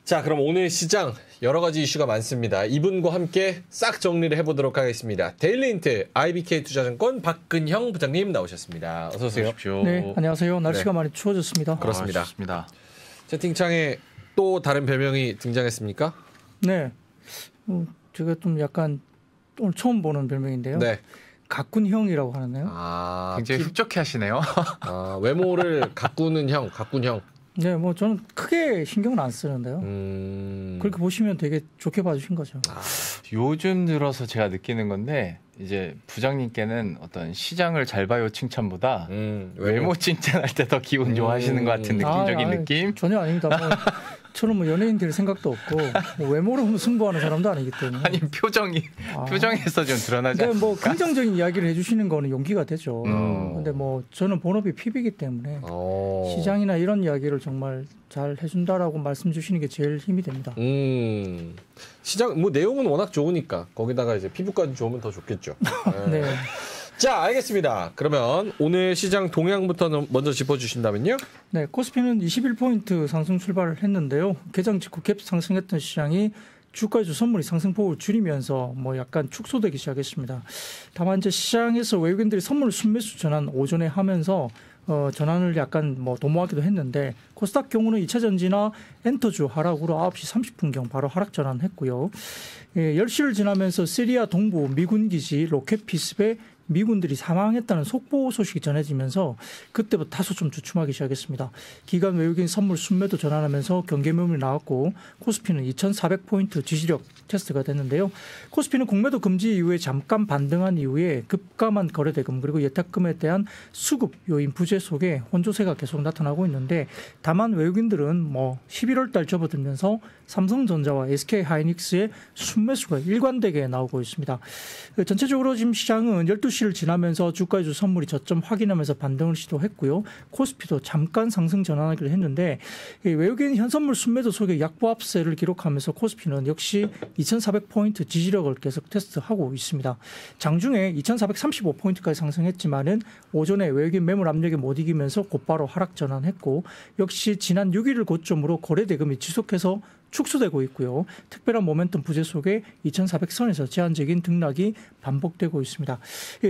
자, 그럼 오늘 시장 여러 가지 이슈가 많습니다. 이분과 함께 싹 정리를 해보도록 하겠습니다. 데일리인트 IBK 투자증권 박근형 부장님 나오셨습니다. 어서 오세요. 네, 안녕하세요. 날씨가 많이 추워졌습니다. 그렇습니다. 좋습니다. 채팅창에 또 다른 별명이 등장했습니까? 네, 제가 좀 약간 오늘 처음 보는 별명인데요. 네. 가꾼형이라고 하나요? 아, 굉장히 흡족해 하시네요. 아, 외모를 가꾸는 형, 가꾼형. 네, 뭐 저는 크게 신경은 안 쓰는데요. 그렇게 보시면 되게 좋게 봐주신 거죠. 요즘 들어서 제가 느끼는 건데 이제 부장님께는 어떤 시장을 잘 봐요 칭찬보다 외모 칭찬할 때 더 기분 좋아하시는 것 같은 느낌적인 느낌? 전혀 아닙니다. 뭐, 저는 뭐 연예인 될 생각도 없고 뭐 외모로 승부하는 사람도 아니기 때문에. 아니 표정에서 좀 드러나지 않습니까? 뭐 긍정적인 이야기를 해주시는 거는 용기가 되죠. 근데 뭐 저는 본업이 PB이기 때문에 시장이나 이런 이야기를 정말 잘 해준다라고 말씀 주시는 게 제일 힘이 됩니다. 시장 뭐 내용은 워낙 좋으니까 거기다가 이제 피부까지 좋으면 더 좋겠죠. 네. 자, 알겠습니다. 그러면 오늘 시장 동향부터 먼저 짚어주신다면요? 네, 코스피는 21포인트 상승 출발을 했는데요. 개장 직후 갭 상승했던 시장이 주가에서 선물이 상승폭을 줄이면서 뭐 약간 축소되기 시작했습니다. 다만 이제 시장에서 외국인들이 선물 순매수 전환 오전에 하면서 전환을 약간 뭐 도모하기도 했는데 코스닥 경우는 2차 전지나 엔터주 하락으로 9시 30분경 바로 하락 전환했고요. 10시를 지나면서 시리아 동부 미군 기지 로켓 피습에 미군들이 사망했다는 속보 소식이 전해지면서 그때부터 다소 좀 주춤하기 시작했습니다. 기관 외국인 선물 순매도 전환하면서 경계 매물이 나왔고 코스피는 2,400포인트 지지력 테스트가 됐는데요. 코스피는 공매도 금지 이후에 잠깐 반등한 이후에 급감한 거래대금 그리고 예탁금에 대한 수급 요인 부재 속에 혼조세가 계속 나타나고 있는데 다만 외국인들은 뭐 11월 달 접어들면서 삼성전자와 SK하이닉스의 순매수가 일관되게 나오고 있습니다. 전체적으로 지금 시장은 12시를 지나면서 주가주 선물이 저점 확인하면서 반등을 시도했고요. 코스피도 잠깐 상승 전환하기로 했는데 외국인 현선물 순매도 속에 약보합세를 기록하면서 코스피는 역시 2,400포인트 지지력을 계속 테스트하고 있습니다. 장중에 2,435포인트까지 상승했지만은 오전에 외국인 매물 압력에 못 이기면서 곧바로 하락 전환했고 역시 지난 6일을 고점으로 거래대금이 지속해서 축소되고 있고요. 특별한 모멘텀 부재 속에 2,400선에서 제한적인 등락이 반복되고 있습니다.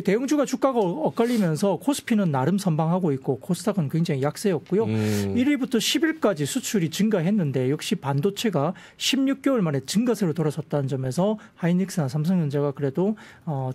대형주가 주가가 엇갈리면서 코스피는 나름 선방하고 있고 코스닥은 굉장히 약세였고요. 1일부터 10일까지 수출이 증가했는데 역시 반도체가 16개월 만에 증가세로 돌아섰다는 점에서 하이닉스나 삼성전자가 그래도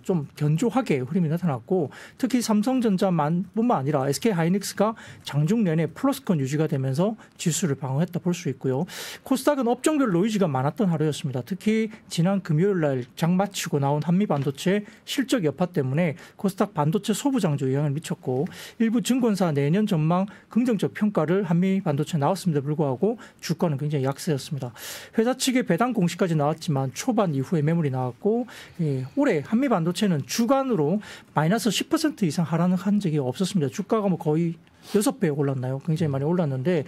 좀 견조하게 흐름이 나타났고 특히 삼성전자뿐만 아니라 SK하이닉스가 장중 내내 플러스권 유지가 되면서 지수를 방어했다 볼 수 있고요. 코스닥은 업종별 노이즈가 많았던 하루였습니다. 특히 지난 금요일 날 장 마치고 나온 한미 반도체 실적 여파 때문에 코스닥 반도체 소부장주 영향을 미쳤고 일부 증권사 내년 전망 긍정적 평가를 한미 반도체 나왔음에도 불구하고 주가는 굉장히 약세였습니다. 회사 측의 배당 공시까지 나왔지만 초반 이후에 매물이 나왔고 올해 한미 반도체는 주간으로 마이너스 10% 이상 하락한 적이 없었습니다. 주가가 뭐 거의 6배 올랐나요? 굉장히 많이 올랐는데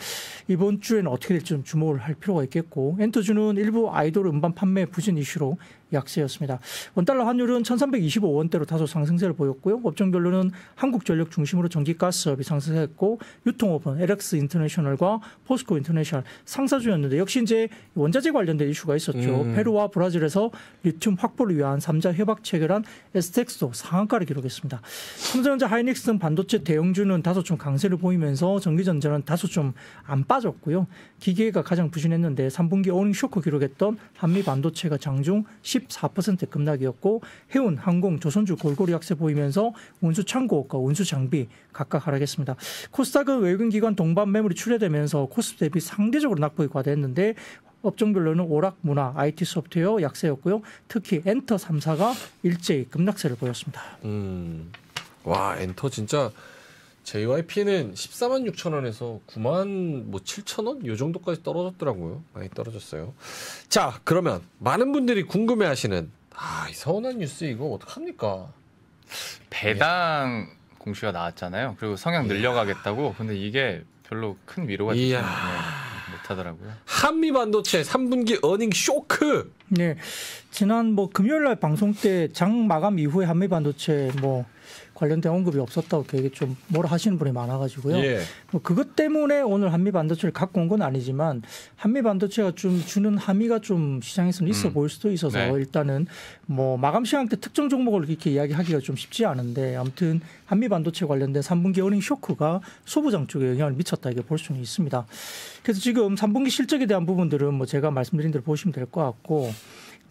이번 주에는 어떻게 될지 좀 주목을 할 필요가 있겠고 엔터주는 일부 아이돌 음반 판매 부진 이슈로 약세였습니다. 원달러 환율은 1325원대로 다소 상승세를 보였고요. 업종별로는 한국전력 중심으로 전기가스업이 상승했고 유통업은 LX 인터내셔널과 포스코 인터내셔널 상사주였는데 역시 이제 원자재 관련된 이슈가 있었죠. 페루와 브라질에서 리튬 확보를 위한 3자 협약 체결한 에스텍스도 상한가를 기록했습니다. 삼성전자 하이닉스 등 반도체 대형주는 다소 좀 강세를 보이면서 전기전자는 다소 좀 안 빠졌고요. 기계가 가장 부진했는데 3분기 어닝 쇼크 기록했던 한미 반도체가 장중 14% 급락이었고 해운, 항공, 조선주 골고루 약세 보이면서 운수 창고과 운수 장비 각각 하락했습니다. 코스닥은 외국인 기관 동반 매물이 출회되면서 코스피 대비 상대적으로 낙폭이 과대했는데 업종별로는 오락, 문화, IT 소프트웨어 약세였고요. 특히 엔터 3사가 일제히 급락세를 보였습니다. 와, 엔터 진짜 JYP는 14만 6천 원에서 9만 7천 원? 이 정도까지 떨어졌더라고요. 많이 떨어졌어요. 자, 그러면 많은 분들이 궁금해하시는 이 서운한 뉴스 이거 어떡합니까? 배당 공시가 나왔잖아요. 그리고 성향 늘려가겠다고. 근데 이게 별로 큰 위로가 되지 못하더라고요. 한미 반도체 3분기 어닝 쇼크. 네, 지난 금요일 날 방송 때 장 마감 이후에 한미 반도체 관련된 언급이 없었다고 되게 좀 뭐라 하시는 분이 많아가지고요. 예. 뭐 그것 때문에 오늘 한미 반도체를 갖고 온 건 아니지만 한미 반도체가 좀 주는 함의가 좀 시장에서는 있어 보일 수도 있어서 네. 일단은 뭐 마감 시간 때 특정 종목을 이렇게 이야기하기가 좀 쉽지 않은데 아무튼 한미 반도체 관련된 3분기 어닝 쇼크가 소부장 쪽에 영향을 미쳤다 이게 볼 수는 있습니다. 그래서 지금 3분기 실적에 대한 부분들은 뭐 제가 말씀드린 대로 보시면 될 것 같고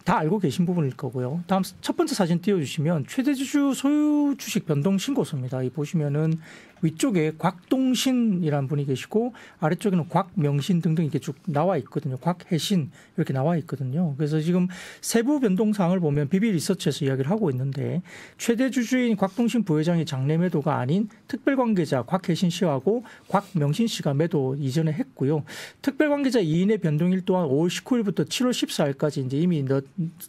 다 알고 계신 부분일 거고요. 다음 첫 번째 사진 띄워주시면 최대주 소유 주식 변동 신고서입니다. 이 보시면은 위쪽에 곽동신이라는 분이 계시고 아래쪽에는 곽명신 등등 이렇게 쭉 나와 있거든요. 곽혜신 이렇게 나와 있거든요. 그래서 지금 세부 변동 사항을 보면 BB리서치에서 이야기를 하고 있는데 최대 주주인 곽동신 부회장의 장내 매도가 아닌 특별관계자 곽혜신 씨하고 곽명신 씨가 매도 이전에 했고요. 특별관계자 2인의 변동일 또한 5월 19일부터 7월 14일까지 이제 이미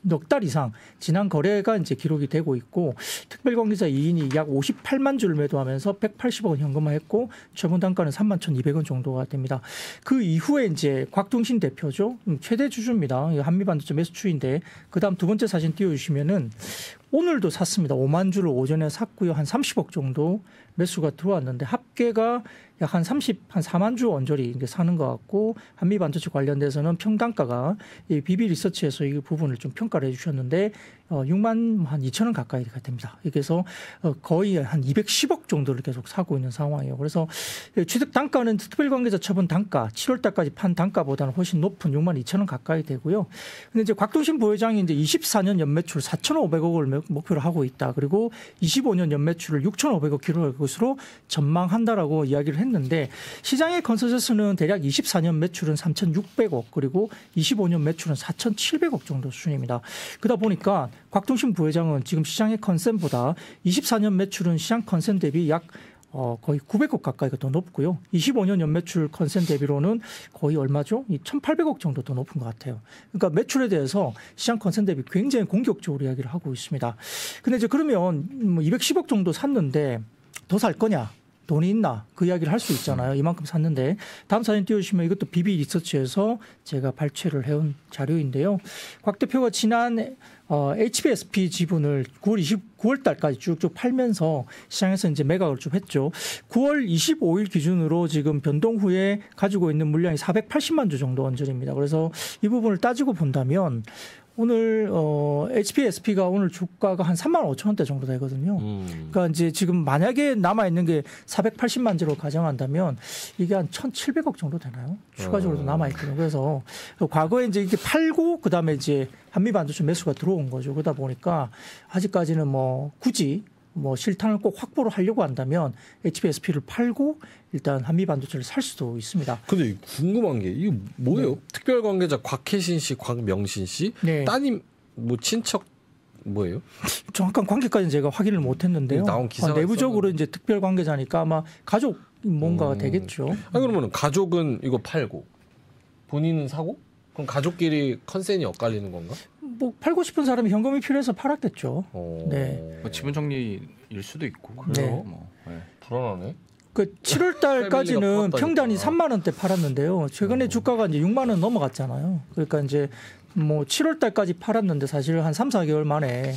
넉 달 이상 지난 거래가 이제 기록이 되고 있고 특별관계자 2인이 약 58만 주를 매도하면서 180억 원 현금화했고 최고 단가는 31,200원 정도가 됩니다. 그 이후에 이제 곽동신 대표죠. 최대 주주입니다. 한미반도체 매수 추인데 그다음 두 번째 사진 띄워주시면은 오늘도 샀습니다. 5만 주를 오전에 샀고요. 한 30억 정도 매수가 들어왔는데 합계가 약 한 4만 주 언저리 사는 것 같고 한미 반도체 관련돼서는 평단가가 이 BB리서치에서 이 부분을 좀 평가를 해주셨는데 6만 한 2천 원 가까이 됩니다. 그래서 거의 한 210억 정도를 계속 사고 있는 상황이에요. 그래서 취득 단가는 특별관계자 처분 단가 7월 달까지 판 단가보다는 훨씬 높은 6만 2천 원 가까이 되고요. 근데 이제 곽동신 부회장이 이제 24년 연매출 4,500억을 목표로 하고 있다. 그리고 25년 연매출을 6,500억 기록할 것으로 전망한다라고 이야기를 했는데 시장의 컨센서스는 대략 24년 매출은 3,600억 그리고 25년 매출은 4,700억 정도 수준입니다. 그러다 보니까 곽동신 부회장은 지금 시장의 컨센보다 24년 매출은 시장 컨센 대비 약 거의 900억 가까이가 더 높고요. 25년 연매출 컨센 대비로는 거의 얼마죠? 1,800억 정도 더 높은 것 같아요. 그러니까 매출에 대해서 시장 컨센 대비 굉장히 공격적으로 이야기를 하고 있습니다. 근데 이제 그러면 뭐 210억 정도 샀는데 더 살 거냐? 돈이 있나? 그 이야기를 할 수 있잖아요. 이만큼 샀는데. 다음 사진 띄워주시면 이것도 BB리서치에서 제가 발췌를 해온 자료인데요. 곽 대표가 지난 HBSP 지분을 9월 달까지 쭉쭉 팔면서 시장에서 이제 매각을 좀 했죠. 9월 25일 기준으로 지금 변동 후에 가지고 있는 물량이 480만 주 정도 언저리입니다. 그래서 이 부분을 따지고 본다면 오늘 HBSP가 오늘 주가가 한 3만 5천 원대 정도 되거든요. 그러니까 이제 지금 만약에 남아 있는 게 480만 주로 가정한다면 이게 한 1,700억 정도 되나요? 추가적으로 남아 있거든요. 그래서 과거에 이제 이렇게 팔고 그다음에 이제 한미 반도체 매수가 들어온 거죠. 그러다 보니까 아직까지는 뭐 굳이 뭐 실탄을 꼭 확보를 하려고 한다면 HBSP를 팔고 일단 한미 반도체를 살 수도 있습니다. 근데 궁금한 게 이거 뭐예요? 네. 특별관계자 곽혜신 씨, 곽명신 씨, 네. 따님 뭐 친척 뭐예요? 정확한 관계까지는 제가 확인을 못했는데요. 나온 기사 내부적으로 이제 특별관계자니까 아마 가족 뭔가가 되겠죠. 그러면 가족은 이거 팔고 본인은 사고? 그럼 가족끼리 컨센이 엇갈리는 건가? 뭐 팔고 싶은 사람이 현금이 필요해서 팔았겠죠. 네. 뭐 지분 정리일 수도 있고. 그래요. 네. 뭐. 네. 불안하네. 그 7월 달까지는 평단이 3만 원대 팔았는데요. 최근에 주가가 이제 6만 원 넘어갔잖아요. 그러니까 이제 뭐 7월 달까지 팔았는데 사실 한 3, 4개월 만에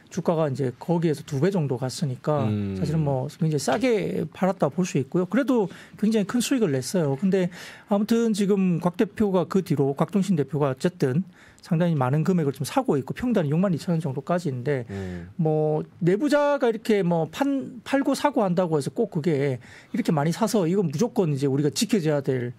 주가가 이제 거기에서 2배 정도 갔으니까 사실은 뭐 굉장히 싸게 팔았다 볼 수 있고요. 그래도 굉장히 큰 수익을 냈어요. 근데 아무튼 지금 곽 대표가 그 뒤로 곽동신 대표가 어쨌든 상당히 많은 금액을 좀 사고 있고 평단이 6만 2천 원 정도까지인데 뭐 내부자가 이렇게 뭐 팔고 사고 한다고 해서 꼭 그게 이렇게 많이 사서 이건 무조건 이제 우리가 지켜져야 될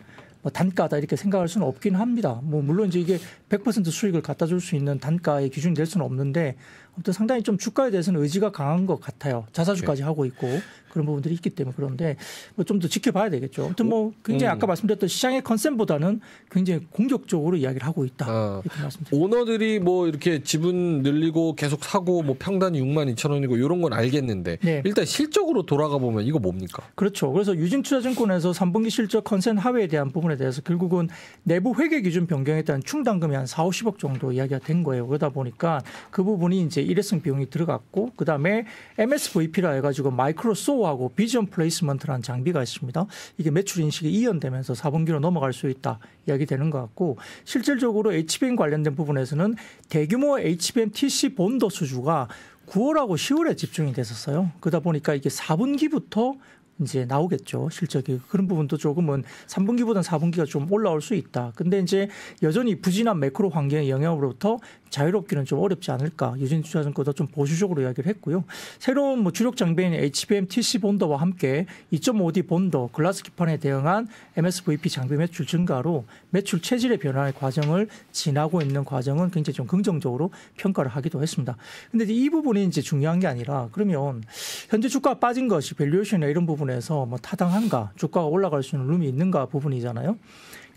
뭐 단가다 이렇게 생각할 수는 없긴 합니다. 뭐 물론 이제 이게 100% 수익을 갖다 줄 수 있는 단가의 기준이 될 수는 없는데 아무튼 상당히 좀 주가에 대해서는 의지가 강한 것 같아요. 자사주까지 하고 있고 그런 부분들이 있기 때문에 그런데 뭐 좀 더 지켜봐야 되겠죠. 아무튼 뭐 굉장히 아까 말씀드렸던 시장의 컨센보다는 굉장히 공격적으로 이야기를 하고 있다. 이렇게 말씀드립니다. 오너들이 뭐 이렇게 지분 늘리고 계속 사고 뭐 평단이 6만 2천 원이고 이런 건 알겠는데 네. 일단 실적으로 돌아가 보면 이거 뭡니까? 그렇죠. 그래서 유진투자증권에서 3분기 실적 컨센 하회에 대한 부분에 대해서 결국은 내부 회계 기준 변경에 따른 충당금이 한 4, 50억 정도 이야기가 된 거예요. 그러다 보니까 그 부분이 이제 일회성 비용이 들어갔고 그다음에 MSVP라 해가지고 마이크로소하고 비전 플레이스먼트라는 장비가 있습니다. 이게 매출 인식이 이연되면서 4분기로 넘어갈 수 있다 이야기 되는 것 같고 실질적으로 HBM 관련된 부분에서는 대규모 HBM TC 본도 수주가 9월하고 10월에 집중이 됐었어요. 그러다 보니까 이게 4분기부터 이제 나오겠죠. 실적이. 그런 부분도 조금은 3분기보다는 4분기가 좀 올라올 수 있다. 근데 이제 여전히 부진한 매크로 환경의 영향으로부터 자유롭기는 좀 어렵지 않을까. 유진투자증권도 좀 보수적으로 이야기를 했고요. 새로운 뭐 주력 장비인 HBM TC 본더와 함께 2.5D 본더 글라스 기판에 대응한 MSVP 장비 매출 증가로 매출 체질의 변화의 과정을 지나고 있는 과정은 굉장히 좀 긍정적으로 평가를 하기도 했습니다. 근데 이 부분이 이제 중요한 게 아니라 그러면 현재 주가가 빠진 것이 밸류에이션이나 이런 부분에서 뭐 타당한가, 주가가 올라갈 수 있는 룸이 있는가 부분이잖아요.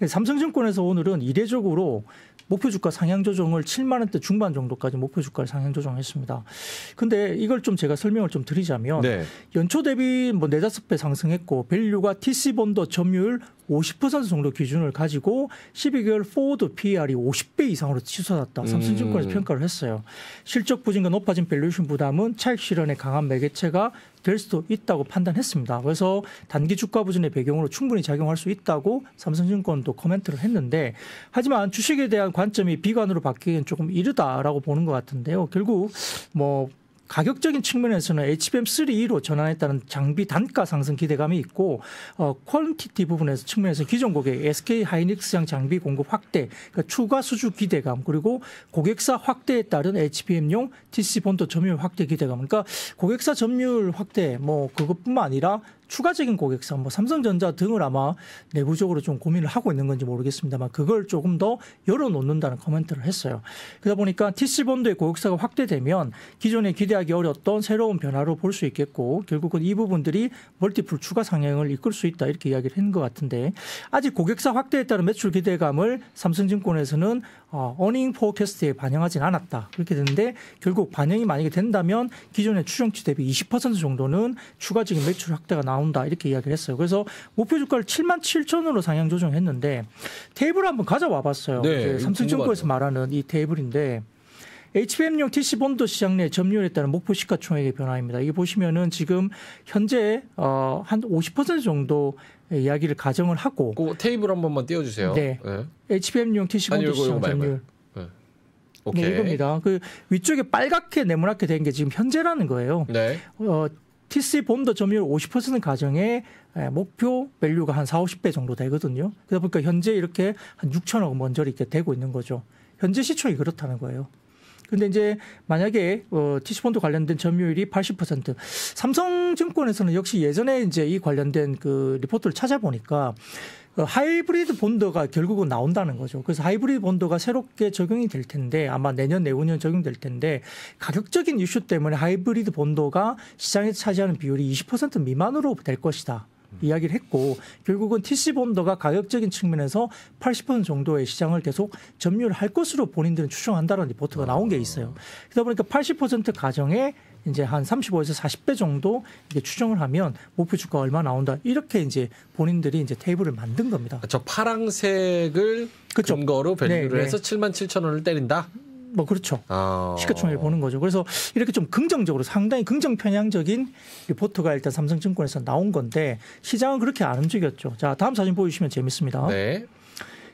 삼성증권에서 오늘은 이례적으로 목표 주가 상향 조정을 7만 원대 중반 정도까지 목표 주가를 상향 조정했습니다. 근데 이걸 좀 제가 설명을 좀 드리자면 네. 연초 대비 뭐 4-5배 상승했고 밸류가 TC 본더 점유율 50% 정도 기준을 가지고 12개월 포워드 PER이 50배 이상으로 치솟았다. 삼성증권에서 평가를 했어요. 실적 부진과 높아진 밸류에이션 부담은 차익 실현에 강한 매개체가 될 수도 있다고 판단했습니다. 그래서 단기 주가 부진의 배경으로 충분히 작용할 수 있다고 삼성증권도 코멘트를 했는데 하지만 주식에 대한 관점이 비관으로 바뀌기엔 조금 이르다라고 보는 것 같은데요. 결국 뭐 가격적인 측면에서는 HBM3E로 전환했다는 장비 단가 상승 기대감이 있고 퀄리티 부분에서 측면에서 기존 고객 SK 하이닉스향 장비 공급 확대, 그러니까 추가 수주 기대감 그리고 고객사 확대에 따른 HBM용 TC 본더 점유율 확대 기대감. 그러니까 고객사 점유율 확대 뭐 그것뿐만 아니라 추가적인 고객사, 뭐 삼성전자 등을 아마 내부적으로 좀 고민을 하고 있는 건지 모르겠습니다만 그걸 조금 더 열어놓는다는 코멘트를 했어요. 그러다 보니까 TC 본더의 고객사가 확대되면 기존에 기대하기 어려웠던 새로운 변화로 볼 수 있겠고 결국은 이 부분들이 멀티플 추가 상향을 이끌 수 있다 이렇게 이야기를 한 것 같은데 아직 고객사 확대에 따른 매출 기대감을 삼성증권에서는 어닝 포캐스트에 반영하진 않았다. 그렇게 되는데 결국 반영이 만약에 된다면 기존의 추정치 대비 20% 정도는 추가적인 매출 확대가 나온다 이렇게 이야기를 했어요. 그래서 목표 주가를 77,000원으로 상향 조정했는데 테이블을 한번 가져와 봤어요. 네, 삼성증권에서 말하는 이 테이블인데 HBM용 TC 본더 시장 내 점유율에 따른 목표 시가총액의 변화입니다. 이게 보시면은 지금 현재 한 50% 정도 이야기를 가정을 하고 그 테이블 한 번만 띄워주세요. 네. 네. HBM용 TC 본더 시장 점유율. 네. 오케이. 네, 이겁니다. 그 위쪽에 빨갛게 네모나게 된 게 지금 현재라는 거예요. 네. TC 본더 점유율 50% 가정에 목표 밸류가 한 40-50배 정도 되거든요. 그러다 보니까 현재 이렇게 한 6천억 먼저 이렇게 되고 있는 거죠. 현재 시총이 그렇다는 거예요. 근데 이제 만약에 TC 본더 관련된 점유율이 80%, 삼성증권에서는 역시 예전에 이제 이 관련된 그 리포트를 찾아보니까 하이브리드 본더가 결국은 나온다는 거죠. 그래서 하이브리드 본더가 새롭게 적용이 될 텐데 아마 내년 내후년 적용될 텐데 가격적인 이슈 때문에 하이브리드 본더가 시장에서 차지하는 비율이 20% 미만으로 될 것이다. 이야기를 했고 결국은 TC 본더가 가격적인 측면에서 80% 정도의 시장을 계속 점유할 것으로 본인들은 추정한다는 리포트가 나온 게 있어요. 그러다 보니까 80% 가정에 이제 한 35에서 40배 정도 이게 추정을 하면 목표 주가 얼마 나온다 이렇게 이제 본인들이 이제 테이블을 만든 겁니다. 저 파랑색을 그렇죠. 근거로 밸류를 해서 77,000원을 때린다. 뭐 그렇죠. 시가총액을 보는 거죠. 그래서 이렇게 좀 긍정적으로 상당히 긍정 편향적인 리포트가 일단 삼성증권에서 나온 건데 시장은 그렇게 안 움직였죠. 자, 다음 사진 보여주시면 재밌습니다. 네.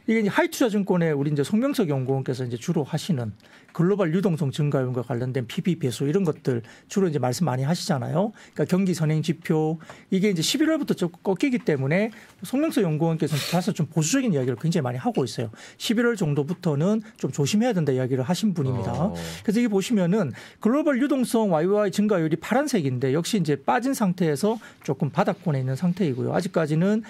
이게 이제 하이투자증권의 우리 이제 송명석 연구원께서 이제 주로 하시는 글로벌 유동성 증가율과 관련된 PB 배수 이런 것들 주로 이제 말씀 많이 하시잖아요. 그러니까 경기 선행 지표 이게 이제 11월부터 좀 꺾이기 때문에 송명석 연구원께서는 사실 좀 보수적인 이야기를 굉장히 많이 하고 있어요. 11월 정도부터는 좀 조심해야 된다 이야기를 하신 분입니다. 그래서 이게 보시면은 글로벌 유동성 YOY 증가율이 파란색인데 역시 이제 빠진 상태에서 조금 바닥권에 있는 상태이고요. 아직까지는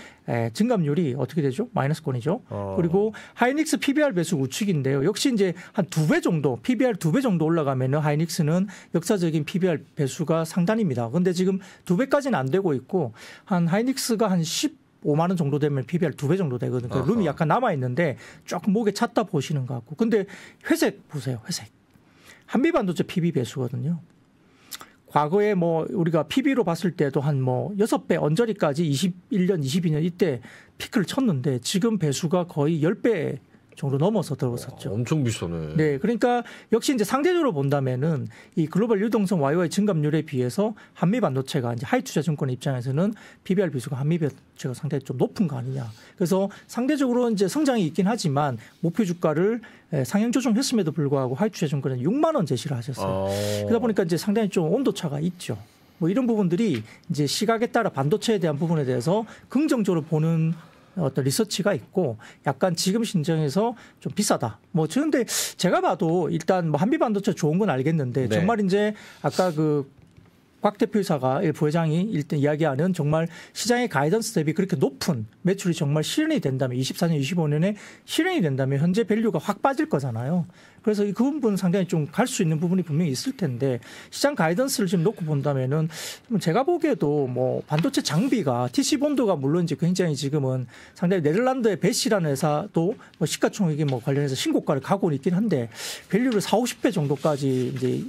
증감률이 어떻게 되죠? 마이너스권이죠. 그리고 하이닉스 PBR 배수 우측인데요. 역시 이제 한 2배 정도 PBR 2배 정도 올라가면은 하이닉스는 역사적인 PBR 배수가 상단입니다. 그런데 지금 2배까지는 안 되고 있고 한 하이닉스가 한 15만 원 정도 되면 PBR 2배 정도 되거든요. 그러니까 룸이 약간 남아 있는데 조금 목에 찼다 보시는 것 같고. 근데 회색 보세요. 회색. 한미반도체 PB 배수거든요. 과거에 뭐 우리가 PB로 봤을 때도 한 뭐 6배 언저리까지 21년, 22년 이때 피크를 쳤는데 지금 배수가 거의 10배 정도 넘어서 들어섰죠. 엄청 비싸네. 네, 그러니까 역시 이제 상대적으로 본다면은 이 글로벌 유동성 YY 증감률에 비해서 한미 반도체가 이제 하이투자증권의 입장에서는 PBR 비수가 한미 반도체가 상당히 좀 높은 거 아니냐. 그래서 상대적으로 이제 성장이 있긴 하지만 목표 주가를 상향 조정했음에도 불구하고 하이투자증권은 6만 원 제시를 하셨어요. 그러다 보니까 이제 상당히 좀 온도 차가 있죠. 뭐 이런 부분들이 이제 시각에 따라 반도체에 대한 부분에 대해서 긍정적으로 보는 어떤 리서치가 있고 약간 지금 신정에서 좀 비싸다. 뭐 그런데 제가 봐도 일단 뭐 한미 반도체 좋은 건 알겠는데 네. 정말 이제 아까 곽 대표이사가 부회장이 일단 이야기하는 정말 시장의 가이던스 대비 그렇게 높은 매출이 정말 실현이 된다면 24년, 25년에 실현이 된다면 현재 밸류가 확 빠질 거잖아요. 그래서 그 부분은 상당히 좀 갈 수 있는 부분이 분명히 있을 텐데 시장 가이던스를 지금 놓고 본다면은 제가 보기에도 뭐 반도체 장비가 TC본드가 물론 이제 굉장히 지금은 상당히 네덜란드의 베시라는 회사도 뭐 시가총액이 뭐 관련해서 신고가를 가고 있긴 한데 밸류를 40, 50배 정도까지 이제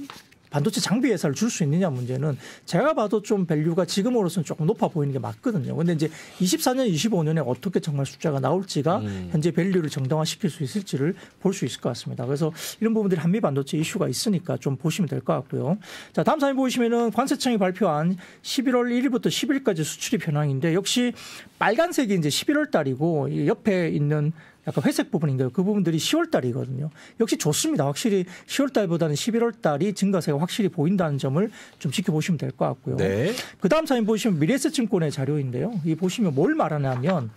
반도체 장비 회사를 줄 수 있느냐 문제는 제가 봐도 좀 밸류가 지금으로서는 조금 높아 보이는 게 맞거든요. 그런데 이제 24년, 25년에 어떻게 정말 숫자가 나올지가 현재 밸류를 정당화시킬 수 있을지를 볼 수 있을 것 같습니다. 그래서 이런 부분들이 한미 반도체 이슈가 있으니까 좀 보시면 될 것 같고요. 자, 다음 사진 보시면은 관세청이 발표한 11월 1일부터 10일까지 수출입 현황인데 역시 빨간색이 이제 11월 달이고 옆에 있는 약간 회색 부분인가요? 그 부분들이 10월 달이거든요. 역시 좋습니다. 확실히 10월 달보다는 11월 달이 증가세가 확실히 보인다는 점을 좀 지켜보시면 될 것 같고요. 네. 그 다음 사진 보시면 미래에셋증권의 자료인데요. 이 보시면 뭘 말하냐면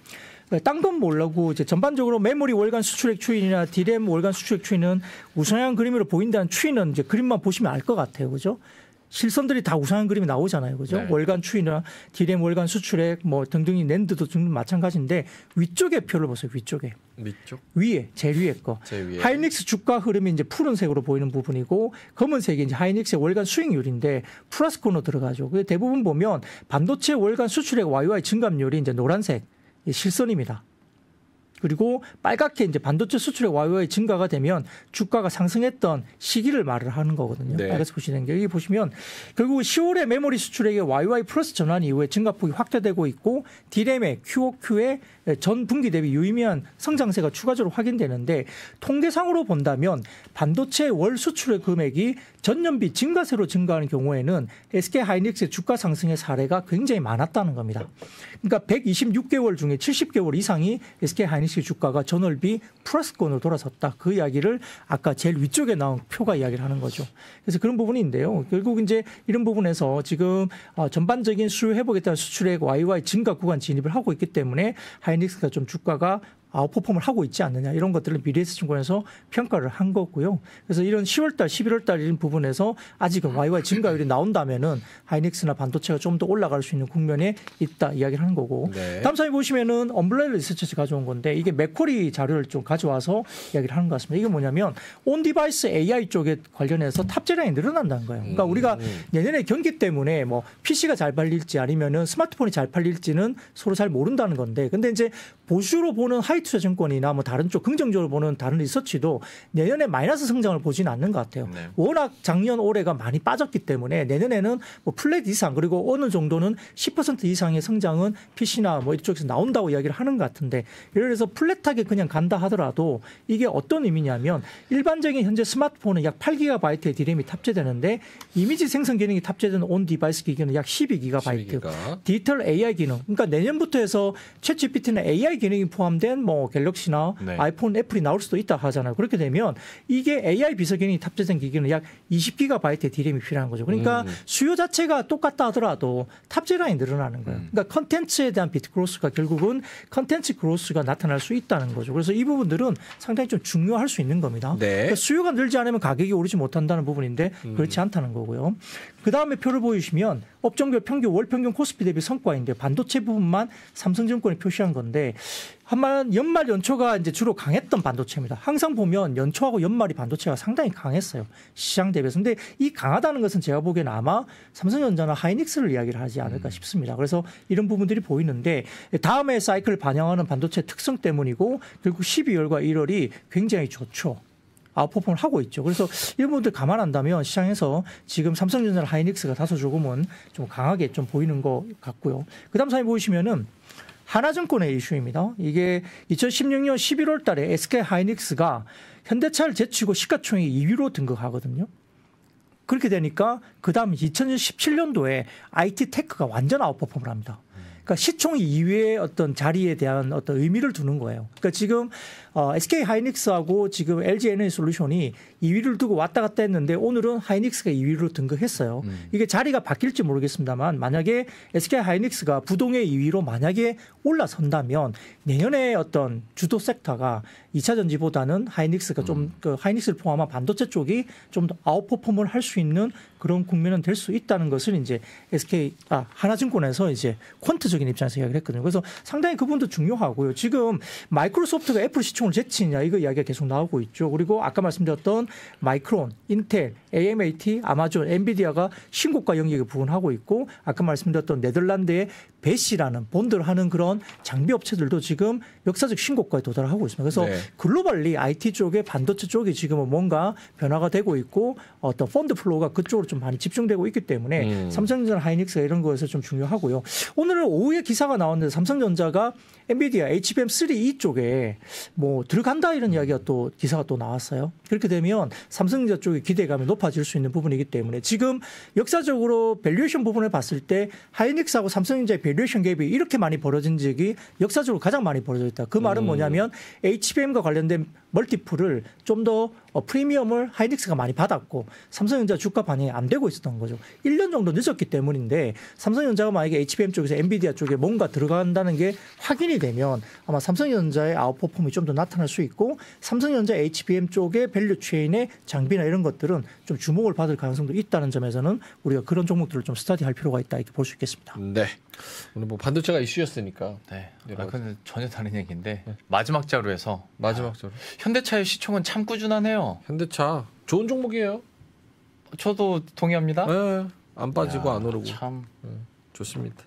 딴 건 모르고 이제 전반적으로 메모리 월간 수출액 추이나 DRAM 월간 수출액 추이는 우상향 그림으로 보인다는 추이는 이제 그림만 보시면 알 것 같아요. 그죠? 실선들이 다 우상한 그림이 나오잖아요. 그죠? 네. 월간 추이나 DRAM 월간 수출액 뭐 등등이 낸드도 등 마찬가지인데 위쪽에 표를 보세요. 위쪽에. 밑쪽? 위에 제일 위에 거. 제일 위에. 하이닉스 주가 흐름이 이제 푸른색으로 보이는 부분이고 검은색이 이제 하이닉스의 월간 수익률인데 플러스 코너 들어가죠. 대부분 보면 반도체 월간 수출액 YY 증감률이 이제 노란색 실선입니다. 그리고 빨갛게 이제 반도체 수출의 YY 증가가 되면 주가가 상승했던 시기를 말을 하는 거거든요. 네. 빨간색 보시는 게 여기 보시면 결국 10월에 메모리 수출액의 YY 플러스 전환 이후에 증가폭이 확대되고 있고 DRAM의 QOQ의 전 분기 대비 유의미한 성장세가 추가적으로 확인되는데 통계상으로 본다면 반도체 월 수출의 금액이 전년비 증가세로 증가하는 경우에는 SK 하이닉스의 주가 상승의 사례가 굉장히 많았다는 겁니다. 그러니까 126개월 중에 70개월 이상이 SK 하이닉스 주가가 전월비 플러스권으로 돌아섰다. 그 이야기를 아까 제일 위쪽에 나온 표가 이야기를 하는 거죠. 그래서 그런 부분인데요. 결국 이제 이런 부분에서 지금 전반적인 수요 회복에 따른 수출액 YY 증가 구간 진입을 하고 있기 때문에 하이닉스가 좀 주가가 아웃퍼폼을 하고 있지 않느냐 이런 것들을 미래에셋증권에서 평가를 한 거고요. 그래서 이런 10월달, 11월달 이런 부분에서 아직은 YY 증가율이 나온다면은 하이닉스나 반도체가 좀 더 올라갈 수 있는 국면에 있다 이야기를 하는 거고. 네. 다음 사진 보시면은 엄블레라 리서치에서 가져온 건데 이게 맥쿼리 자료를 좀 가져와서 이야기를 하는 것 같습니다. 이게 뭐냐면 온 디바이스 AI 쪽에 관련해서 탑재량이 늘어난다는 거예요. 그러니까 우리가 내년에 경기 때문에 뭐 PC가 잘 팔릴지 아니면은 스마트폰이 잘 팔릴지는 서로 잘 모른다는 건데, 근데 이제 보수로 보는 하이투자증권이나 뭐 다른 쪽 긍정적으로 보는 다른 리서치도 내년에 마이너스 성장을 보지는 않는 것 같아요. 네. 워낙 작년 올해가 많이 빠졌기 때문에 내년에는 뭐 플랫 이상 그리고 어느 정도는 10% 이상의 성장은 PC나 뭐 이쪽에서 나온다고 이야기를 하는 것 같은데, 예를 들어서 플랫하게 그냥 간다 하더라도 이게 어떤 의미냐면 일반적인 현재 스마트폰은 약 8GB의 DRAM이 탑재되는데 이미지 생성 기능이 탑재된 온 디바이스 기기는 약 12GB. 디지털 AI 기능. 그러니까 내년부터 해서 챗GPT는 AI 기능이 포함된 뭐 갤럭시나 네. 아이폰, 애플이 나올 수도 있다 하잖아요. 그렇게 되면 이게 AI 비서 기능이 탑재된 기기는 약 20GB의 DRAM이 필요한 거죠. 그러니까 수요 자체가 똑같다 하더라도 탑재량이 늘어나는 거예요. 그러니까 컨텐츠에 대한 비트 그로스가 결국은 컨텐츠 그로스가 나타날 수 있다는 거죠. 그래서 이 부분들은 상당히 좀 중요할 수 있는 겁니다. 네. 그러니까 수요가 늘지 않으면 가격이 오르지 못한다는 부분인데 그렇지 않다는 거고요. 그다음에 표를 보여주시면 업종별 평균 월 평균 코스피 대비 성과인데 반도체 부분만 삼성증권이 표시한 건데 한말 연말 연초가 이제 주로 강했던 반도체입니다. 항상 보면 연초하고 연말이 반도체가 상당히 강했어요. 시장 대비해서. 근데 이 강하다는 것은 제가 보기에는 아마 삼성전자나 하이닉스를 이야기를 하지 않을까 싶습니다. 그래서 이런 부분들이 보이는데 다음에 사이클을 반영하는 반도체 특성 때문이고 결국 12월과 1월이 굉장히 좋죠. 아웃퍼폼을 하고 있죠. 그래서 이런 부분들 감안한다면 시장에서 지금 삼성전자나 하이닉스가 다소 조금은 좀 강하게 좀 보이는 것 같고요. 그 다음 사진 보시면은 하나증권의 이슈입니다. 이게 2016년 11월 달에 SK 하이닉스가 현대차를 제치고 시가총액 2위로 등극하거든요. 그렇게 되니까 그다음 2017년도에 IT 테크가 완전 아웃퍼폼을 합니다. 그러니까 시총 2위의 어떤 자리에 대한 어떤 의미를 두는 거예요. 그러니까 지금 SK 하이닉스하고 지금 LG 에너지 솔루션이 2위를 두고 왔다 갔다 했는데 오늘은 하이닉스가 2위로 등극했어요. 이게 자리가 바뀔지 모르겠습니다만 만약에 SK 하이닉스가 부동의 2위로 만약에 올라선다면 내년에 어떤 주도 섹터가 2차 전지보다는 하이닉스가 좀 그 하이닉스를 포함한 반도체 쪽이 좀 더 아웃퍼폼을 할 수 있는 그런 국면은 될 수 있다는 것을 이제 하나증권에서 이제 퀀트적인 입장에서 이야기를 했거든요. 그래서 상당히 그분도 중요하고요. 지금 마이크로소프트가 애플 시총을 제치느냐 이거 이야기가 계속 나오고 있죠. 그리고 아까 말씀드렸던 마이크론, 인텔, AMAT, 아마존, 엔비디아가 신고가 영역에 부분하고 있고 아까 말씀드렸던 네덜란드의 베시라는 본드를 하는 그런 장비 업체들도 지금 역사적 신고가에 도달하고 있습니다. 그래서 네. 글로벌리 IT 쪽에 반도체 쪽이 지금은 뭔가 변화가 되고 있고 어떤 펀드 플로우가 그쪽으로 좀 많이 집중되고 있기 때문에 삼성전자, 하이닉스가 이런 거에서 좀 중요하고요. 오늘은 오후에 기사가 나왔는데 삼성전자가 엔비디아 HBM3E 쪽에 뭐 들어간다 이런 이야기가 또 기사가 또 나왔어요. 그렇게 되면 삼성전자 쪽의 기대감이 높아질 수 있는 부분이기 때문에 지금 역사적으로 밸류에이션 부분을 봤을 때 하이닉스하고 삼성전자의 밸류에이션 갭이 이렇게 많이 벌어진 적이 역사적으로 가장 많이 벌어져 있다. 그 말은 뭐냐면 HBM과 관련된 멀티플을 좀 더 프리미엄을 하이닉스가 많이 받았고 삼성전자 주가 반영이 안 되고 있었던 거죠. 1년 정도 늦었기 때문인데 삼성전자가 만약에 HBM 쪽에서 엔비디아 쪽에 뭔가 들어간다는 게 확인이 되면 아마 삼성전자의 아웃퍼폼이 좀 더 나타날 수 있고 삼성전자 HBM 쪽의 밸류 체인의 장비나 이런 것들은 좀 주목을 받을 가능성도 있다는 점에서는 우리가 그런 종목들을 좀 스터디할 필요가 있다 이렇게 볼 수 있겠습니다. 네. 오늘 뭐 반도체가 이슈였으니까. 네. 근데 전혀 다른 얘기인데 마지막 자료에서 마지막 자료. 현대차의 시총은 참 꾸준하네요. 현대차 좋은 종목이에요. 저도 동의합니다. 네. 안 빠지고 안 오르고. 참 좋습니다.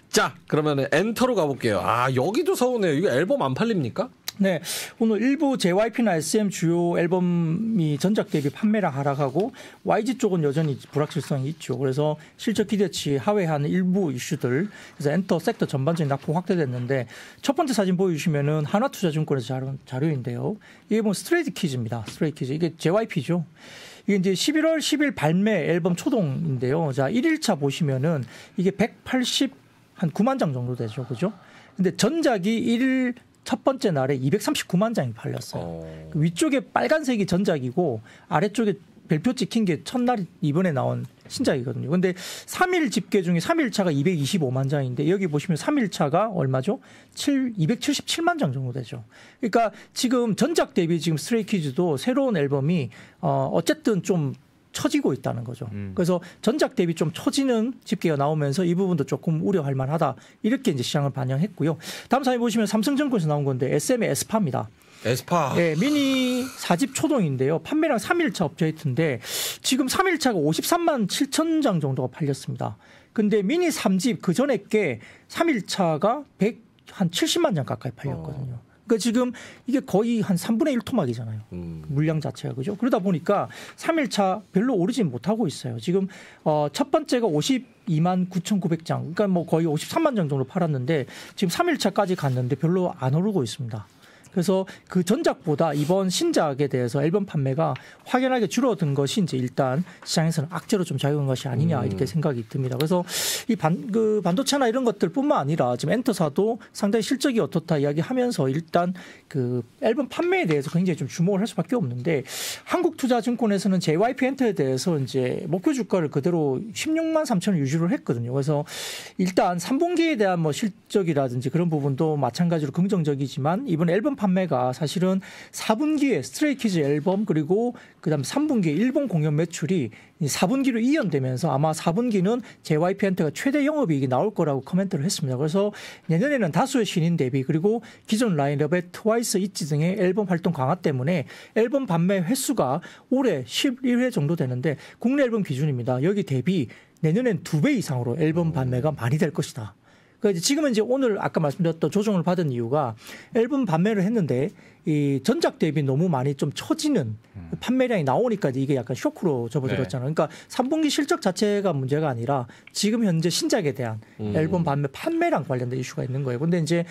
자, 그러면 엔터로 가볼게요. 아, 여기도 서운해요. 이거 앨범 안 팔립니까? 네, 오늘 일부 JYP나 SM 주요 앨범이 전작 대비 판매량 하락하고 YG 쪽은 여전히 불확실성이 있죠. 그래서 실적 기대치 하회하는 일부 이슈들, 그래서 엔터 섹터 전반적인 낙폭 확대됐는데 첫 번째 사진 보여주시면은 하나투자증권에서 자료인데요. 이게 뭐 스트레이트 키즈입니다. 스트레이트 키즈. 이게 JYP죠. 이게 이제 11월 10일 발매 앨범 초동인데요. 자, 1일차 보시면은 이게 189만 장 정도 되죠. 그죠? 근데 전작이 1일 첫 번째 날에 239만 장이 팔렸어요. 위쪽에 빨간색이 전작이고 아래쪽에 별표 찍힌 게 첫날 이번에 나온 신작이거든요. 근데 3일 집계 중에 3일차가 225만 장인데 여기 보시면 3일차가 얼마죠? 277만 장 정도 되죠. 그러니까 지금 전작 대비 지금 스트레이키즈도 새로운 앨범이 어쨌든 좀 처지고 있다는 거죠. 그래서 전작 대비 좀 처지는 집계가 나오면서 이 부분도 조금 우려할 만하다. 이렇게 이제 시장을 반영했고요. 다음 사진 보시면 삼성증권에서 나온 건데 SM의 에스파입니다. 에스파. 네, 미니 4집 초동인데요. 판매량 3일차 업데이트인데 지금 3일차가 53만 7천 장 정도가 팔렸습니다. 근데 미니 3집 그 전에 게 3일차가 한 70만 장 가까이 팔렸거든요. 그러니까 지금 이게 거의 한 3분의 1 토막이잖아요. 물량 자체가. 그죠? 그러다 보니까 3일차 별로 오르진 못하고 있어요. 지금 첫 번째가 52만 9,900장. 그러니까 뭐 거의 53만 장 정도 팔았는데 지금 3일차까지 갔는데 별로 안 오르고 있습니다. 그래서 그 전작보다 이번 신작에 대해서 앨범 판매가 확연하게 줄어든 것이 이제 일단 시장에서는 악재로 좀 작용한 것이 아니냐 이렇게 생각이 듭니다. 그래서 이 반도체나 이런 것들뿐만 아니라 지금 엔터사도 상당히 실적이 어떻다 이야기하면서 일단 그 앨범 판매에 대해서 굉장히 좀 주목을 할 수밖에 없는데 한국투자증권에서는 JYP 엔터에 대해서 이제 목표 주가를 그대로 16만 3천을 유지를 했거든요. 그래서 일단 3분기에 대한 뭐 실적이라든지 그런 부분도 마찬가지로 긍정적이지만 이번 앨범 판매가 사실은 4분기에 스트레이키즈 앨범 그리고 그다음 3분기에 일본 공연 매출이 4분기로 이연되면서 아마 4분기는 JYP 엔터가 최대 영업이익이 나올 거라고 코멘트를 했습니다. 그래서 내년에는 다수의 신인 데뷔 그리고 기존 라인업의 트와이스, 있지 등의 앨범 활동 강화 때문에 앨범 판매 횟수가 올해 11회 정도 되는데 국내 앨범 기준입니다. 여기 대비 내년엔 2배 이상으로 앨범 판매가 많이 될 것이다. 그러니까 지금은 이제 오늘 아까 말씀드렸던 조정을 받은 이유가 앨범 판매를 했는데 이 전작 대비 너무 많이 좀 처지는 판매량이 나오니까 이게 약간 쇼크로 접어들었잖아요. 그러니까 3분기 실적 자체가 문제가 아니라 지금 현재 신작에 대한 앨범 판매량 관련된 이슈가 있는 거예요. 근데 이제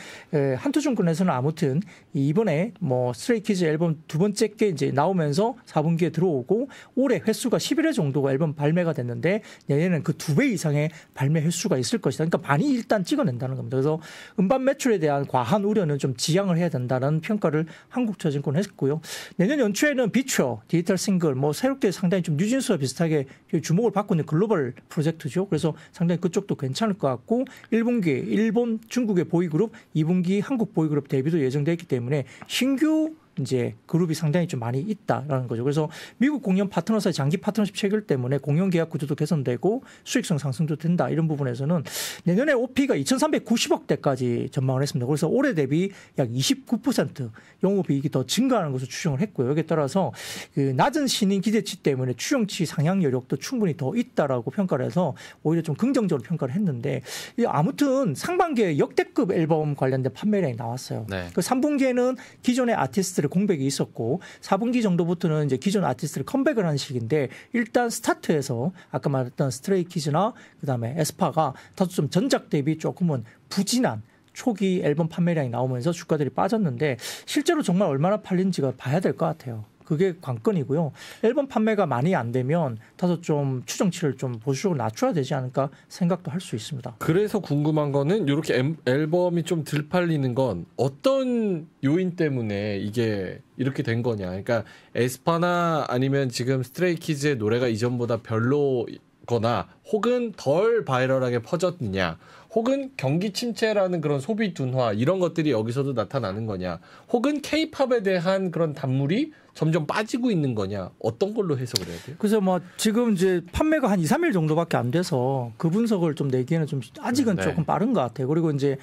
한투증권에서는 아무튼 이번에 뭐 스트레이키즈 앨범 두 번째 게 이제 나오면서 4분기에 들어오고 올해 횟수가 11회 정도가 앨범 발매가 됐는데 내년에는 그 2배 이상의 발매 횟수가 있을 것이다. 그러니까 많이 일단 찍어낸다는 겁니다. 그래서 음반 매출에 대한 과한 우려는 좀 지양을 해야 된다는 평가를 한국저증권 했고요. 내년 연초에는 비추어, 디지털 싱글, 뭐 새롭게 상당히 좀 뉴진스와 비슷하게 주목을 받고 있는 글로벌 프로젝트죠. 그래서 상당히 그쪽도 괜찮을 것 같고 1분기 일본, 중국의 보이그룹, 2분기 한국 보이그룹 데뷔도 예정되어 있기 때문에 신규 이제 그룹이 상당히 좀 많이 있다라는 거죠. 그래서 미국 공연 파트너사의 장기 파트너십 체결 때문에 공연 계약 구조도 개선되고 수익성 상승도 된다. 이런 부분에서는 내년에 OP가 2,390억대까지 전망을 했습니다. 그래서 올해 대비 약 29% 영업이익이 더 증가하는 것으로 추정을 했고요. 여기에 따라서 그 낮은 신인 기대치 때문에 추정치 상향 여력도 충분히 더 있다라고 평가를 해서 오히려 좀 긍정적으로 평가를 했는데 아무튼 상반기에 역대급 앨범 관련된 판매량이 나왔어요. 네. 그 3분기에는 기존의 아티스트들 공백이 있었고 4분기 정도부터는 이제 기존 아티스트를 컴백을 하는 시기인데 일단 스타트에서 아까 말했던 스트레이키즈나 그다음에 에스파가 다소 좀 전작 대비 조금은 부진한 초기 앨범 판매량이 나오면서 주가들이 빠졌는데 실제로 정말 얼마나 팔린지가 봐야 될 것 같아요. 그게 관건이고요. 앨범 판매가 많이 안 되면 다소 좀 추정치를 좀 보수적으로 낮춰야 되지 않을까 생각도 할 수 있습니다. 그래서 궁금한 거는 이렇게 앨범이 좀 덜 팔리는 건 어떤 요인 때문에 이게 이렇게 된 거냐. 그러니까 에스파나 아니면 지금 스트레이키즈의 노래가 이전보다 별로거나 혹은 덜 바이럴하게 퍼졌느냐. 혹은 경기 침체라는 그런 소비 둔화 이런 것들이 여기서도 나타나는 거냐. 혹은 K-팝에 대한 그런 단물이 점점 빠지고 있는 거냐. 어떤 걸로 해석을 해야 돼요? 그래서 뭐 지금 이제 판매가 한 2, 3일 정도밖에 안 돼서 그 분석을 좀 내기에는 좀 아직은 조금 빠른 것 같아요. 그리고 이제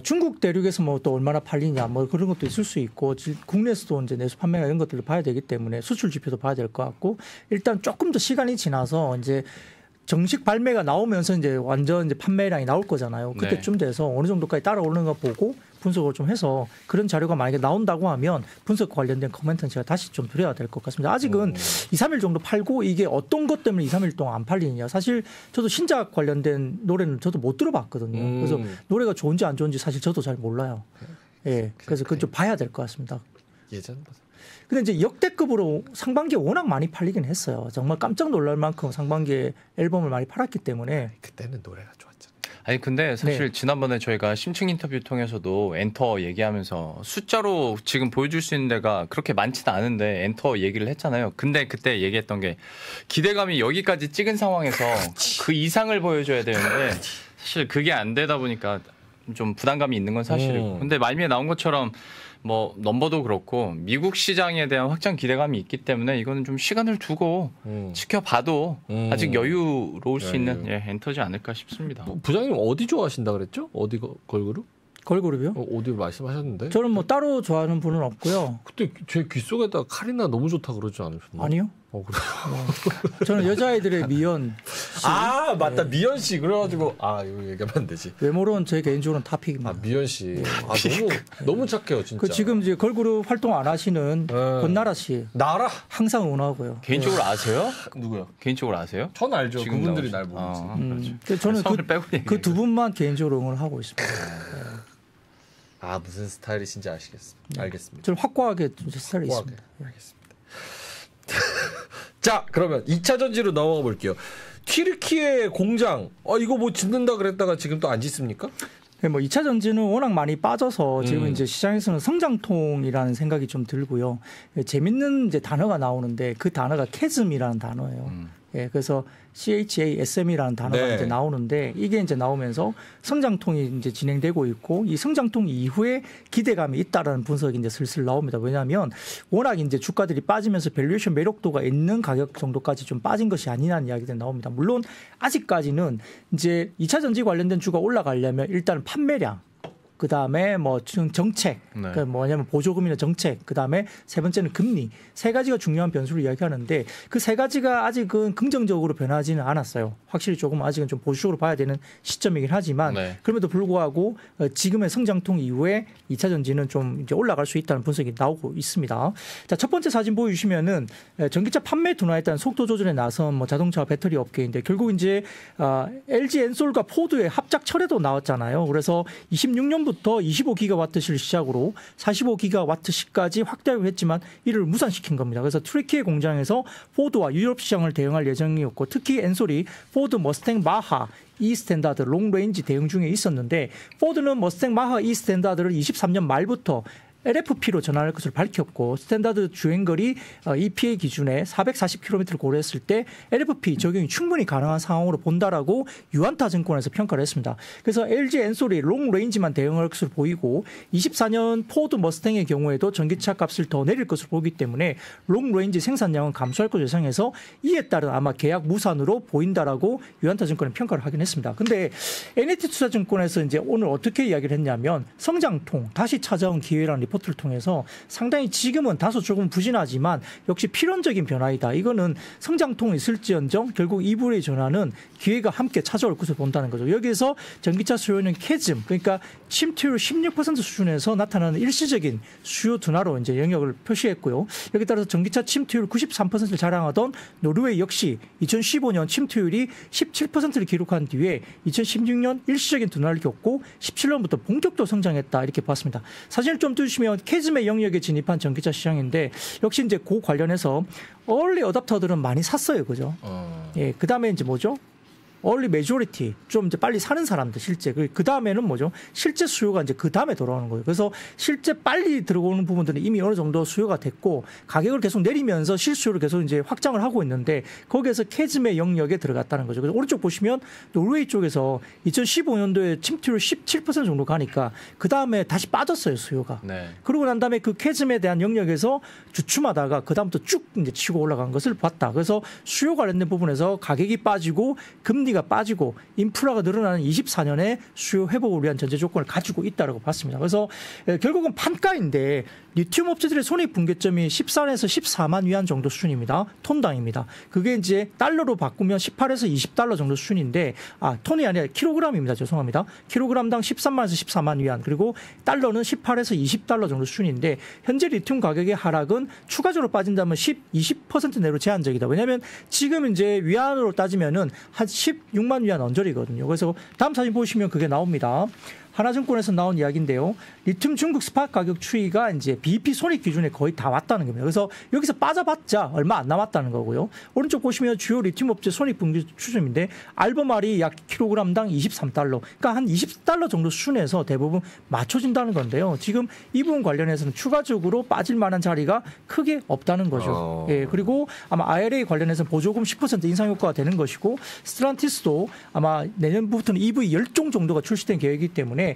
중국 대륙에서 뭐 또 얼마나 팔리냐 뭐 그런 것도 있을 수 있고 국내에서도 이제 내수 판매가 이런 것들을 봐야 되기 때문에 수출 지표도 봐야 될 것 같고 일단 조금 더 시간이 지나서 이제 정식 발매가 나오면서 이제 완전 이제 판매량이 나올 거잖아요. 그때쯤 돼서 어느 정도까지 따라오는 거 보고 분석을 좀 해서 그런 자료가 만약에 나온다고 하면 분석 관련된 코멘트는 제가 다시 좀 드려야 될 것 같습니다. 아직은 2, 3일 정도 팔고 이게 어떤 것 때문에 2, 3일 동안 안 팔리느냐. 사실 저도 신작 관련된 노래는 저도 못 들어봤거든요. 그래서 노래가 좋은지 안 좋은지 사실 저도 잘 몰라요. 예, 그래서 그건 좀 봐야 될 것 같습니다. 예전보다. 근데 이제 역대급으로 상반기에 워낙 많이 팔리긴 했어요. 정말 깜짝 놀랄 만큼 상반기에 앨범을 많이 팔았기 때문에. 그때는 노래가 좋았잖아요. 아니 근데 사실 지난번에 저희가 심층 인터뷰 통해서도 엔터 얘기하면서 숫자로 지금 보여줄 수 있는 데가 그렇게 많지는 않은데 엔터 얘기를 했잖아요. 근데 그때 얘기했던 게 기대감이 여기까지 찍은 상황에서 그 이상을 보여줘야 되는데 사실 그게 안 되다 보니까 좀 부담감이 있는 건 사실이고. 근데 말미에 나온 것처럼 뭐 넘버도 그렇고 미국 시장에 대한 확장 기대감이 있기 때문에 이거는 좀 시간을 두고 지켜봐도 아직 여유로울 수 있는 엔터지 않을까 싶습니다. 부장님 어디 좋아하신다 그랬죠? 어디 걸그룹? 걸그룹이요? 어디 말씀하셨는데? 저는 뭐 따로 좋아하는 분은 없고요. 그때 제 귀 속에다 카리나 너무 좋다 그러지 않으셨나요? 아니요. 그래요? 저는 여자아이들의 미연 씨. 아 맞다 미연 씨 그래가지고 이거 얘기하면 안 되지. 외모로는 제 개인적으로는 탑픽입니다. 미연 씨. 너무 착해요 진짜. 그 지금 이제 걸그룹 활동 안 하시는 권나라 씨. 나라 항상 응원하고요. 개인적으로 아세요? 누구요? 개인적으로 아세요? 전 알죠. 그분들이 날 모르지. 저는 그 두 분만 개인적으로 응원을 하고 있습니다. 무슨 스타일이신지 아시겠습니다. 알겠습니다. 저는 확고하게 스타일이 있습니다. 알겠습니다. 자, 그러면 2차 전지로 넘어가 볼게요. 튀르키예 공장, 이거 뭐 짓는다 그랬다가 지금 또 안 짓습니까? 네, 뭐 2차 전지는 워낙 많이 빠져서 지금 이제 시장에서는 성장통이라는 생각이 좀 들고요. 재밌는 이제 단어가 나오는데 그 단어가 캐즘이라는 단어예요. 예, 그래서 CHASM이라는 단어가 이제 나오는데 이게 이제 나오면서 성장통이 이제 진행되고 있고 이 성장통 이후에 기대감이 있다라는 분석이 이제 슬슬 나옵니다. 왜냐하면 워낙 이제 주가들이 빠지면서 밸류에이션 매력도가 있는 가격 정도까지 좀 빠진 것이 아니라는 이야기들이 나옵니다. 물론 아직까지는 이제 2차 전지 관련된 주가 올라가려면 일단 판매량 그다음에 뭐 정책, 네. 그 뭐냐면 보조금이나 정책, 그다음에 세 번째는 금리, 세 가지가 중요한 변수를 이야기하는데 그 세 가지가 아직은 긍정적으로 변하지는 않았어요. 확실히 조금 아직은 좀 보수적으로 봐야 되는 시점이긴 하지만 네. 그럼에도 불구하고 지금의 성장통 이후에 2차 전지는 좀 이제 올라갈 수 있다는 분석이 나오고 있습니다. 자, 첫 번째 사진 보여주시면은 전기차 판매 둔화에 따른 속도 조절에 나선 뭐 자동차 배터리 업계인데 결국 이제 LG 엔솔과 포드의 합작 철회도 나왔잖아요. 그래서 26년부터 25기가와트시를 시작으로 45기가와트시까지 확대하기로 했지만 이를 무산시킨 겁니다. 그래서 트리키의 공장에서 포드와 유럽 시장을 대응할 예정이었고 특히 엔솔이 포드 머스탱 마하 E 스탠다드 롱레인지 대응 중에 있었는데 포드는 머스탱 마하 E 스탠다드를 23년 말부터 LFP로 전환할 것을 밝혔고 스탠다드 주행거리 EPA 기준에 440km를 고려했을 때 LFP 적용이 충분히 가능한 상황으로 본다라고 유안타 증권에서 평가를 했습니다. 그래서 LG 엔솔이 롱레인지만 대응할 것으로 보이고 24년 포드 머스탱의 경우에도 전기차 값을 더 내릴 것으로 보기 때문에 롱레인지 생산량은 감소할 것으로 예상해서 이에 따른 아마 계약 무산으로 보인다라고 유안타 증권은 평가를 하긴 했습니다. 근데 NT투자증권에서 이제 오늘 어떻게 이야기를 했냐면 성장통 다시 찾아온 기회라는 리포트를 통해서 상당히 지금은 다소 조금 부진하지만 역시 필연적인 변화이다. 이거는 성장통이 있을지언정 결국 이불의 전환은 기회가 함께 찾아올 것을 본다는 거죠. 여기에서 전기차 수요는 캐즘 그러니까 침투율 16% 수준에서 나타나는 일시적인 수요 둔화로 이제 영역을 표시했고요. 여기에 따라서 전기차 침투율 93%를 자랑하던 노르웨이 역시 2015년 침투율이 17%를 기록한 뒤에 2016년 일시적인 둔화를 겪고 17년부터 본격적으로 성장했다 이렇게 봤습니다. 사진을 좀 띄우시면 캐즘의 영역에 진입한 전기차 시장인데 역시 이제 그 관련해서 얼리 어답터들은 많이 샀어요, 그죠? 예, 그 다음에 이제 뭐죠? 얼리 메조리티 좀 이제 빨리 사는 사람들 실제 그 다음에는 뭐죠? 실제 수요가 이제 그 다음에 돌아오는 거예요. 그래서 실제 빨리 들어오는 부분들은 이미 어느 정도 수요가 됐고 가격을 계속 내리면서 실수요를 계속 이제 확장을 하고 있는데 거기에서 캐즘의 영역에 들어갔다는 거죠. 그래서 오른쪽 보시면 노르웨이 쪽에서 2015년도에 침투율 17% 정도 가니까 그 다음에 다시 빠졌어요 수요가. 네. 그러고 난 다음에 그 캐즘에 대한 영역에서 주춤하다가 그 다음부터 쭉 이제 치고 올라간 것을 봤다. 그래서 수요 관련된 부분에서 가격이 빠지고 금리가 빠지고 인프라가 늘어나는 24년에 수요 회복을 위한 전제 조건을 가지고 있다고 봤습니다. 그래서 결국은 판가인데 리튬 업체들의 손익 분기점이 14에서 14만 위안 정도 수준입니다. 톤당입니다. 그게 이제 달러로 바꾸면 18에서 20달러 정도 수준인데 톤이 아니라 킬로그램입니다. 죄송합니다. 킬로그램당 13만에서 14만 위안 그리고 달러는 18에서 20달러 정도 수준인데 현재 리튬 가격의 하락은 추가적으로 빠진다면 20% 내로 제한적이다. 왜냐하면 지금 이제 위안으로 따지면은 한 16만 위안 언저리거든요. 그래서 다음 사진 보시면 그게 나옵니다. 하나증권에서 나온 이야기인데요. 리튬 중국 스팟 가격 추이가 이제 BEP 손익 기준에 거의 다 왔다는 겁니다. 그래서 여기서 빠져봤자 얼마 안 남았다는 거고요. 오른쪽 보시면 주요 리튬 업체 손익 분기 추점인데 알버말이 약 킬로그램당 23달러. 그러니까 한 20달러 정도 수준에서 대부분 맞춰진다는 건데요. 지금 이 부분 관련해서는 추가적으로 빠질 만한 자리가 크게 없다는 거죠. 예, 그리고 아마 IRA 관련해서는 보조금 10% 인상 효과가 되는 것이고 스텔란티스도 아마 내년부터는 EV 10종 정도가 출시된 계획이기 때문에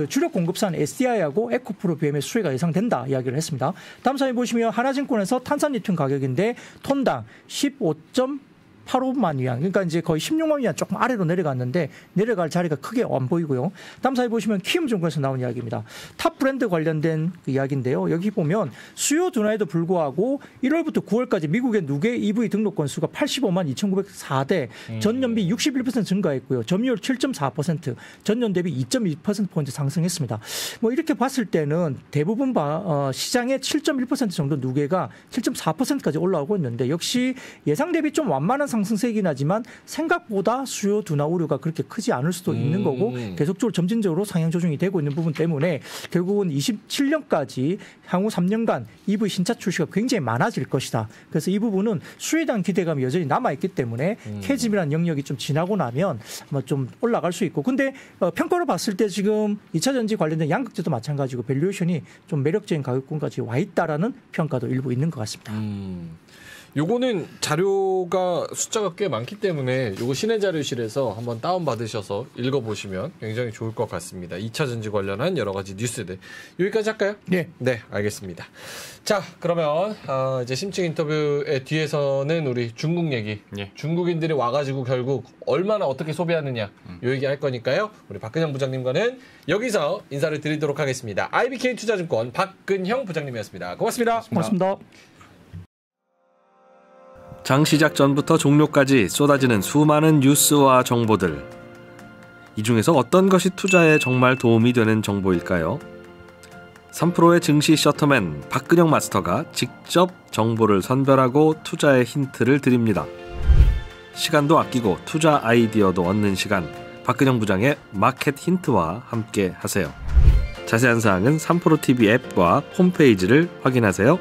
주력 공급사는 SDI하고 에코프로 BM의 수혜가 예상된다 이야기를 했습니다. 다음 사진 보시면 하나증권에서 탄산 리튬 가격인데 톤당 15.85만 위안 그러니까 이제 거의 16만 위안 조금 아래로 내려갔는데 내려갈 자리가 크게 안 보이고요. 다음 사진 보시면 키움증권에서 나온 이야기입니다. 탑 브랜드 관련된 그 이야기인데요. 여기 보면 수요 둔화에도 불구하고 1월부터 9월까지 미국의 누계 EV 등록 건수가 85만 2,904대 전년 대비 61% 증가했고요. 점유율 7.4% 전년 대비 2.2%포인트 상승했습니다. 뭐 이렇게 봤을 때는 대부분 시장의 7.1% 정도 누계가 7.4%까지 올라오고 있는데 역시 예상 대비 좀 완만한 상승세이긴 하지만 생각보다 수요 둔화 우려가 그렇게 크지 않을 수도 있는 거고 계속적으로 점진적으로 상향 조정이 되고 있는 부분 때문에 결국은 27년까지 향후 3년간 EV 신차 출시가 굉장히 많아질 것이다. 그래서 이 부분은 수요에 대한 기대감이 여전히 남아있기 때문에 캐즘이라는 영역이 좀 지나고 나면 아마 좀 올라갈 수 있고 근데 평가로 봤을 때 지금 2차 전지 관련된 양극재도 마찬가지고 밸류에이션이 좀 매력적인 가격권까지 와 있다라는 평가도 일부 있는 것 같습니다. 요거는 자료가 숫자가 꽤 많기 때문에 요거 신의 자료실에서 한번 다운 받으셔서 읽어보시면 굉장히 좋을 것 같습니다. 2차 전지 관련한 여러 가지 뉴스들 여기까지 할까요? 네. 네, 알겠습니다. 자, 그러면 이제 심층 인터뷰의 뒤에서는 우리 중국 얘기, 예. 중국인들이 와가지고 결국 얼마나 어떻게 소비하느냐 요 얘기 할 거니까요. 우리 박근형 부장님과는 여기서 인사를 드리도록 하겠습니다. IBK 투자증권 박근형 부장님이었습니다. 고맙습니다. 고맙습니다. 장 시작 전부터 종료까지 쏟아지는 수많은 뉴스와 정보들. 이 중에서 어떤 것이 투자에 정말 도움이 되는 정보일까요? 3프로의 증시 셔터맨 박근형 마스터가 직접 정보를 선별하고 투자의 힌트를 드립니다. 시간도 아끼고 투자 아이디어도 얻는 시간, 박근형 부장의 마켓 힌트와 함께 하세요. 자세한 사항은 3프로 TV 앱과 홈페이지를 확인하세요.